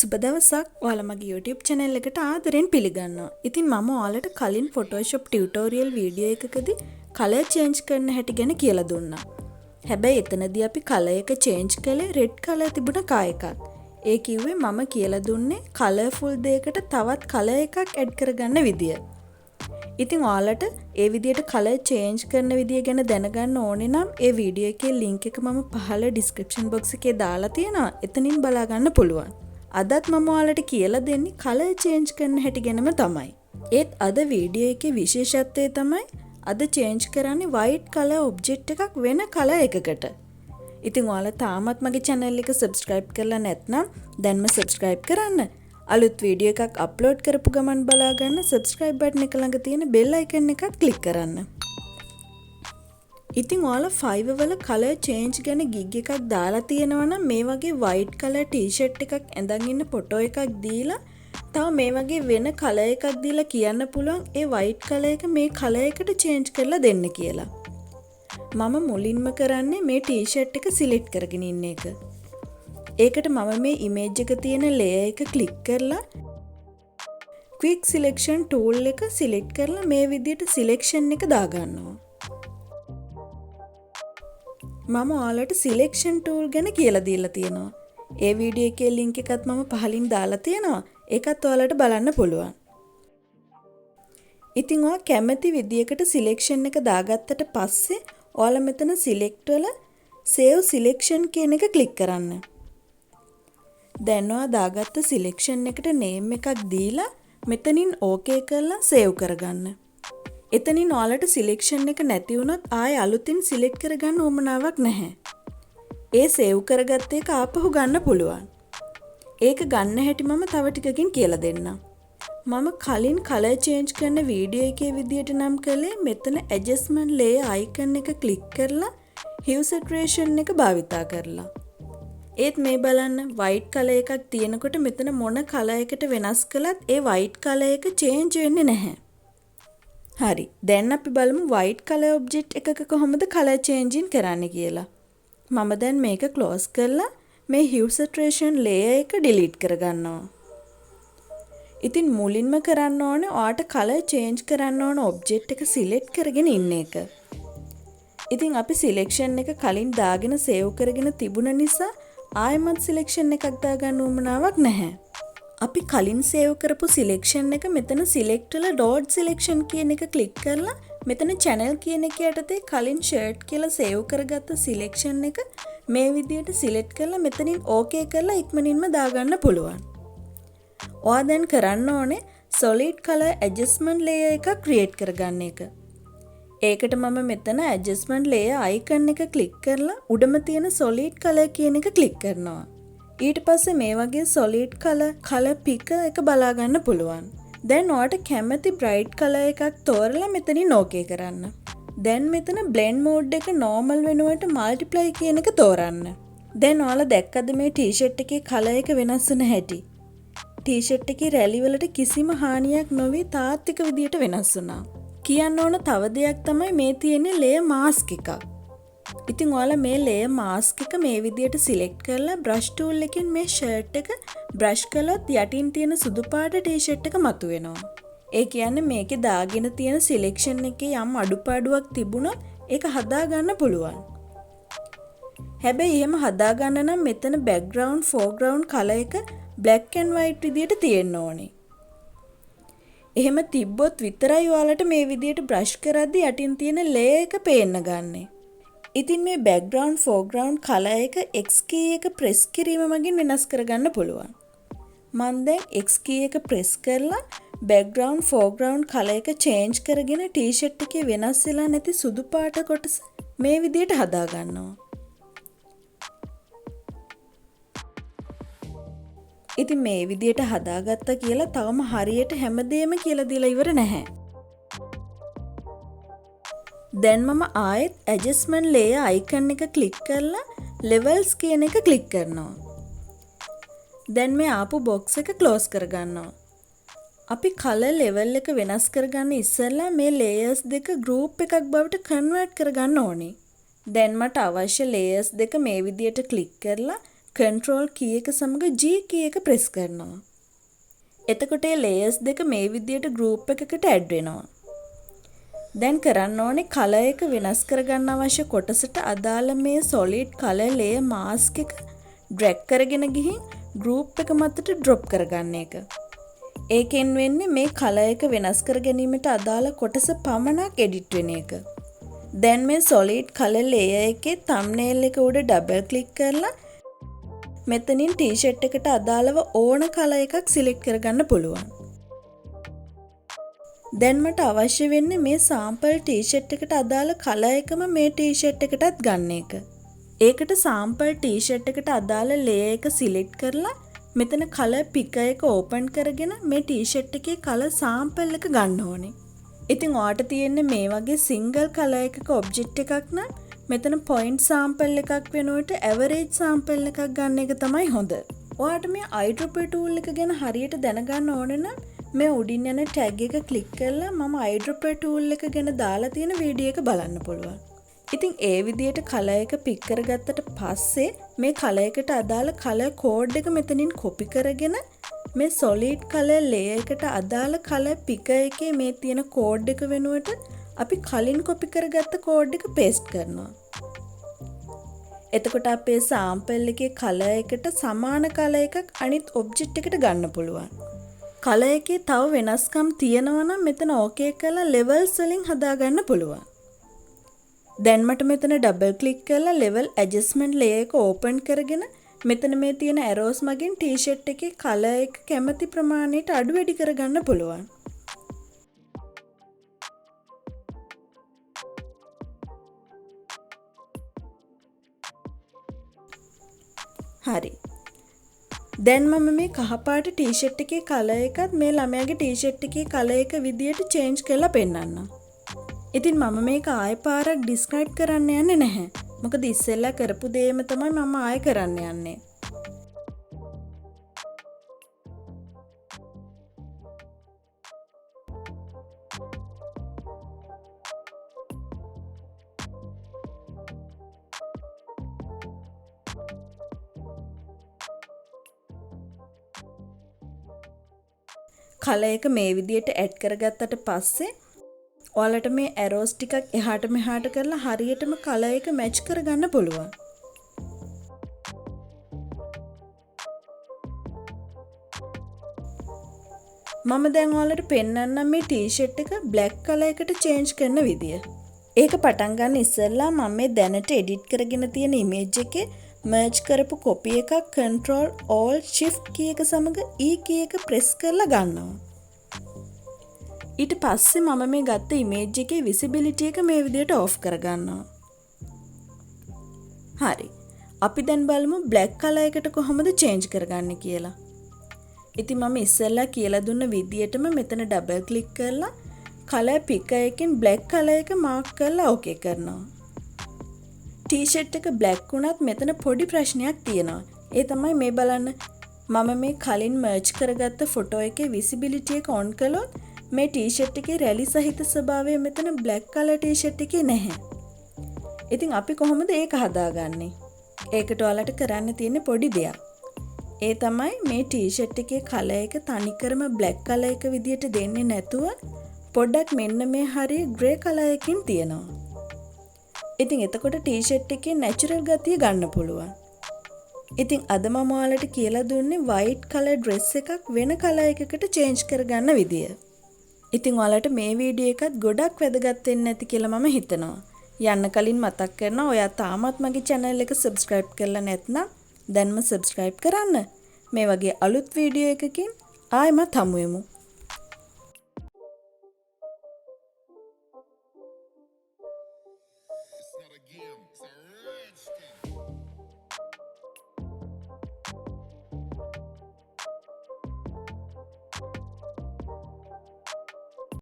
සුබ දවසක්. ඔයාලා මගේ YouTube channel එකට ආදරෙන් පිළිගන්නවා. ඉතින් මම ඔයාලට කලින් Photoshop tutorial වීඩියෝ එකකදී color change කරන හැටි ගැන කියලා දුන්නා. හැබැයි එතනදී අපි color එක change කළේ red color තිබුණ කා එකක්. ඒ කිව්වේ මම කියලා දුන්නේ colorful දෙයකට තවත් color එකක් add කරගන්න විදිය. ඉතින් ඔයාලට ඒ විදියට color change කරන විදිය ගැන දැනගන්න ඕනේ නම් ඒ වීඩියෝ එකේ link එක මම පහළ description box එකේ දාලා තියෙනවා. එතනින් බලා ගන්න පුළුවන්. අදත් මම ඔයාලට කියලා දෙන්නේ color change කරන හැටි ගැනම තමයි. ඒත් අද වීඩියෝ එකේ විශේෂත්වය තමයි අද change කරන්නේ white color object එකක් වෙන color එකකට. ඉතින් ඔයාලා තාමත් මගේ channel එක subscribe කරලා නැත්නම් දැන්ම subscribe කරන්න. අලුත් වීඩියෝ එකක් අප්ලෝඩ් කරපු ගමන් බලා ගන්න subscribe button එක ළඟ තියෙන bell icon එකත් click කරන්න. ඉතින් ඔයාලා Fiverr වල color change ගැන gig එකක් දාලා තියෙනවා නම් මේ වගේ white color t-shirt එකක් ඇඳන් ඉන්න ෆොටෝ එකක් දීලා තව මේ වගේ වෙන color එකක් දීලා කියන්න පුළුවන් ඒ white color එක මේ color එකට change කරලා දෙන්න කියලා. මම මුලින්ම කරන්නේ මේ t-shirt එක select කරගෙන ඉන්න එක. ඒකට මම මේ image එක තියෙන layer එක click කරලා quick selection tool එක select කරලා මේ විදිහට selection එක දාගන්නවා. මම ඔයාලට selection tool ගැන කියලා දීලා තියෙනවා. ඒ වීඩියෝ එකේ link එකත් මම පහලින් දාලා තියෙනවා. ඒකත් ඔයාලට බලන්න පුළුවන්. ඉතින් ඔයා කැමති විදියකට selection එක දාගත්තට පස්සේ ඔයාලා මෙතන select වල save selection කියන එක click කරන්න. දැන් ඔයා දාගත්ත selection එකට name එකක් දීලා මෙතනින් okay කරලා save කරගන්න. එතනින් ඔයාලට selection එක නැති වුණොත් ආයෙ අලුතින් select කරගන්න උවමනාවක් නැහැ. ඒ save කරගත්ත එක ආපහු ගන්න පුළුවන්. ඒක ගන්න හැටි මම තව ටිකකින් කියලා දෙන්නම්. මම කලින් color change කරන වීඩියෝ එකේ විදියට නම් කළේ මෙතන adjustment layer icon එක click කරලා hue saturation එක භාවිතා කරලා. ඒත් මේ බලන්න white color එකක් තියෙනකොට මෙතන මොන color එකට වෙනස් කළත් ඒ white color එක change වෙන්නේ නැහැ. හරි. දැන් අපි බලමු white color object එකක කොහොමද color changing කරන්න කියලා. මම දැන් මේක close කරලා මේ hue saturation layer එක delete කරගන්නවා. ඉතින් මුලින්ම කරන්න ඕනේ ඔයාට color change කරන්න ඕන object එක select කරගෙන ඉන්න එක. ඉතින් අපි selection එක කලින් දාගෙන save කරගෙන තිබුණ නිසා ආයෙමත් selection එකක් දාගන්න උවමනාවක් නැහැ. අපි කලින් save කරපු selection එක මෙතන select වල dot selection කියන එක click කරලා මෙතන channel කියන එක යටතේ කලින් shirt කියලා save කරගත්ත selection එක මේ විදියට select කරලා මෙතනින් okay කරලා ඉක්මනින්ම දාගන්න පුළුවන්. ඔයා දැන් කරන්න ඕනේ solid color adjustment layer එකක් create කරගන්න එක. ඒකට මම මෙතන adjustment layer icon එක click කරලා උඩම තියෙන solid color කියන එක click කරනවා. ඊට පස්සේ මේ වගේ solid color picker එක බලා ගන්න පුළුවන්. දැන් ඔයාට කැමති bright color එකක් තෝරලා මෙතනින් okay කරන්න. දැන් මෙතන blend mode එක normal වෙනුවට multiply කියන එක තෝරන්න. දැන් ඔයාලා දැක්කද මේ t-shirt එකේ color එක වෙනස් වෙන හැටි? t-shirt එකේ රැලි වලට කිසිම හානියක් නොවි තාත්වික විදියට වෙනස් වුණා. කියන්න ඕන තව දෙයක් තමයි මේ තියෙන layer mask එකක්. ඉතින් ඔයාලා මේ layer mask එක මේ විදියට select කරලා brush tool එකෙන් මේ shirt එක brush කළොත් යටින් තියෙන සුදු පාට t-shirt එක මතුවෙනවා. ඒ කියන්නේ මේකේ දාගෙන තියෙන selection එකේ යම් අඩුපාඩුවක් තිබුණොත් ඒක හදා ගන්න පුළුවන්. හැබැයි එහෙම හදා ගන්න නම් මෙතන background foreground color එක black and white විදියට තියෙන්න ඕනේ. එහෙම තිබ්බොත් විතරයි ඔයාලට මේ විදියට brush කරද්දී යටින් තියෙන layer එක පේන්න ගන්නේ. ඉතින් මේ background foreground color එක X key එක press කිරීම මගින් වෙනස් කරගන්න පුළුවන්. මම දැන් X key එක press කරලා background foreground color එක change කරගෙන t-shirt එකේ වෙනස් වෙලා නැති සුදු පාට කොටස මේ විදියට හදා ගන්නවා. ඉතින් මේ විදියට හදාගත්තා කියලා තවම හරියට හැමදේම කියලා දීලා ඉවර නැහැ. දැන් මම ආයෙත් adjustment layer icon එක click කරලා levels කියන එක click කරනවා. දැන් මේ ආපු box එක close කරගන්නවා. අපි color level එක වෙනස් කරගන්න ඉස්සෙල්ලා මේ layers දෙක group එකක් බවට convert කරගන්න ඕනේ. දැන් මට අවශ්‍ය layers දෙක මේ විදියට click කරලා control key එක සමග G key එක press කරනවා. එතකොට මේ layers දෙක මේ විදියට group එකකට add වෙනවා. දැන් කරන්න ඕනේ color එක වෙනස් කරගන්න අවශ්‍ය කොටසට අදාළ මේ solid color layer mask එක drag කරගෙන ගිහින් group එක මතට drop කරගන්න එක. ඒකෙන් වෙන්නේ මේ color එක වෙනස් කර ගැනීමට අදාළ කොටස පමණක් edit වෙන එක. දැන් මේ solid color layer එකේ thumbnail එක උඩ double click කරලා මෙතනින් t-shirt එකට අදාළව ඕන color එකක් select කරගන්න පුළුවන්. දැන් මට අවශ්‍ය වෙන්නේ මේ sample t-shirt එකට අදාළ color එකම මේ t-shirt එකටත් ගන්න එක. ඒකට sample t-shirt එකට අදාළ layer එක select කරලා මෙතන color picker එක open කරගෙන මේ t-shirt එකේ color sample එක ගන්න ඕනේ. ඉතින් ඔයාට තියෙන්නේ මේ වගේ single color එකක object එකක් නම් මෙතන point sample එකක් වෙනුවට average sample එකක් ගන්න එක තමයි හොඳ. ඔයාට මේ eyedropper tool එක ගැන හරියට දැනගන්න ඕන නම් මේ උඩින් යන tag එක click කරලා මම eyedropper tool එක ගැන දාලා තියෙන වීඩියෝ එක බලන්න පුළුවන්. ඉතින් ඒ විදියට color එක pick කරගත්තට පස්සේ මේ color එකට අදාළ color code එක මෙතනින් copy කරගෙන මේ solid color layer එකට අදාළ color picker එකේ මේ තියෙන code එක වෙනුවට අපි කලින් copy කරගත්ත code එක paste කරනවා. එතකොට අපේ sample එකේ color එකට සමාන color එකක් අනිත් object එකට ගන්න පුළුවන්. color එකේ තව වෙනස්කම් තියෙනවා නම් මෙතන okay කරලා levels වලින් හදාගන්න පුළුවන්. දැන් මට මෙතන double click කරලා level adjustment layer එක open කරගෙන මෙතන මේ තියෙන arrows මගින් t-shirt එකේ color එක කැමති ප්‍රමාණයට අඩු වැඩි කරගන්න පුළුවන්. හරි. දැන් මම මේ කහපාට t-shirt එකේ color එකත් මේ ළමයාගේ t-shirt එකේ color එක විදියට change කරලා පෙන්නන්නම්. ඉතින් මම මේක ආයෙ පාරක් describe කරන්න යන්නේ නැහැ. මොකද ඉස්සෙල්ලා කරපු දේම තමයි මම ආයෙ කරන්න යන්නේ. color එක මේ විදියට add කරගත්තට පස්සේ ඔයාලට මේ arrows ටිකක් එහාට මෙහාට කරලා හරියටම color එක match කරගන්න පුළුවන්. මම දැන් ඔයාලට පෙන්නන්නම් මේ t-shirt එක black color එකට change කරන විදිය. ඒක පටන් ගන්න ඉස්සෙල්ලා මම මේ දැනට edit කරගෙන තියෙන image එකේ merge කරපු copy එකක් control alt shift key එක සමග e key එක press කරලා ගන්නවා. ඊට පස්සේ මම මේ ගත්ත image එකේ visibility එක මේ විදියට off කරගන්නවා. හරි. අපි දැන් බලමු black color එකට කොහොමද change කරගන්නේ කියලා. ඉතින් මම ඉස්සෙල්ලා කියලා දුන්න විදියටම මෙතන double click කරලා color picker එකෙන් black color එක mark කරලා okay කරනවා. t-shirt එක black වුණත් මෙතන පොඩි ප්‍රශ්නයක් තියෙනවා. ඒ තමයි මේ බලන්න. මම මේ කලින් merge කරගත්ත photo එකේ visibility එක on කළොත් මේ t-shirt එකේ රැලි සහිත ස්වභාවය මෙතන black color t-shirt එකේ නැහැ. ඉතින් අපි කොහොමද ඒක හදාගන්නේ? ඒකට ඔයාලට කරන්න තියෙන පොඩි දෙයක්. ඒ තමයි මේ t-shirt එකේ color එක තනිකරම black color එක විදියට දෙන්නේ නැතුව පොඩ්ඩක් මෙන්න මේ හරිය grey color එකකින් තියනවා. ඉතින් එතකොට t-shirt එකේ natural ගතිය ගන්න පුළුවන්. ඉතින් අද මම ඔයාලට කියලා දුන්නේ white color dress එකක් වෙන color එකකට change කරගන්න විදිය. ඉතින් ඔයාලට මේ වීඩියෝ එකත් ගොඩක් වැදගත් වෙන්න ඇති කියලා මම හිතනවා. යන්න කලින් මතක් කරනවා ඔයා තාමත් මගේ channel එක subscribe කරලා නැත්නම් දැන්ම subscribe කරන්න. මේ වගේ අලුත් වීඩියෝ එකකින් ආයෙමත් හමු වෙමු.